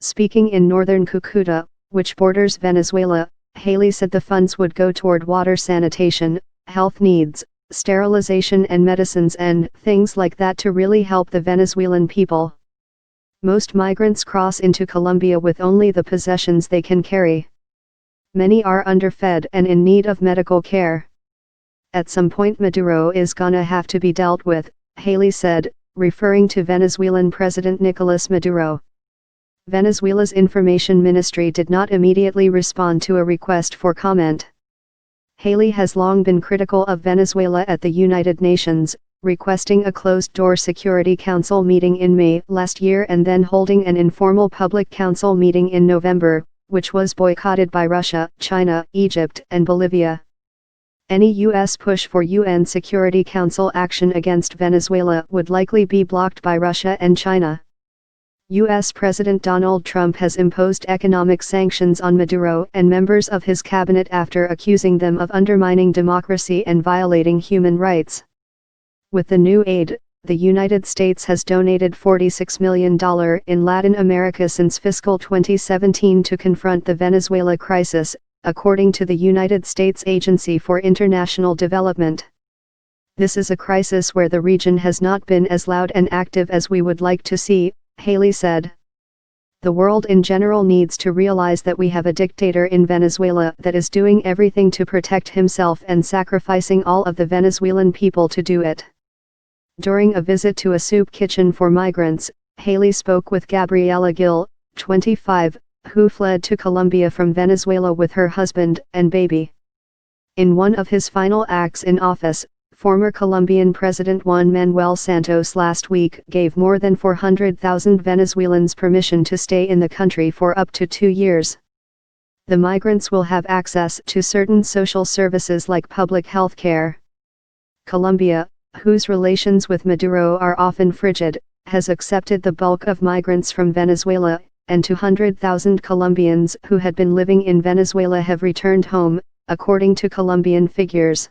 Speaking in northern Cucuta, which borders Venezuela, Haley said the funds would go toward water sanitation, health needs, sterilization and medicines and things like that to really help the Venezuelan people. Most migrants cross into Colombia with only the possessions they can carry. Many are underfed and in need of medical care. At some point Maduro is gonna have to be dealt with, Haley said, referring to Venezuelan President Nicolas Maduro. Venezuela's information ministry did not immediately respond to a request for comment. Haley has long been critical of Venezuela at the United Nations, requesting a closed-door Security Council meeting in May last year and then holding an informal public council meeting in November, which was boycotted by Russia, China, Egypt, and Bolivia. Any U.S. push for UN Security Council action against Venezuela would likely be blocked by Russia and China. U.S. President Donald Trump has imposed economic sanctions on Maduro and members of his cabinet after accusing them of undermining democracy and violating human rights. With the new aid, the United States has donated $46 million in Latin America since fiscal 2017 to confront the Venezuela crisis, according to the United States Agency for International Development. This is a crisis where the region has not been as loud and active as we would like to see, Haley said. The world in general needs to realize that we have a dictator in Venezuela that is doing everything to protect himself and sacrificing all of the Venezuelan people to do it. During a visit to a soup kitchen for migrants, Haley spoke with Gabriela Gil, 25, who fled to Colombia from Venezuela with her husband and baby. In one of his final acts in office, former Colombian President Juan Manuel Santos last week gave more than 400,000 Venezuelans permission to stay in the country for up to 2 years. The migrants will have access to certain social services like public health care. Colombia, whose relations with Maduro are often frigid, has accepted the bulk of migrants from Venezuela, and 200,000 Colombians who had been living in Venezuela have returned home, according to Colombian figures.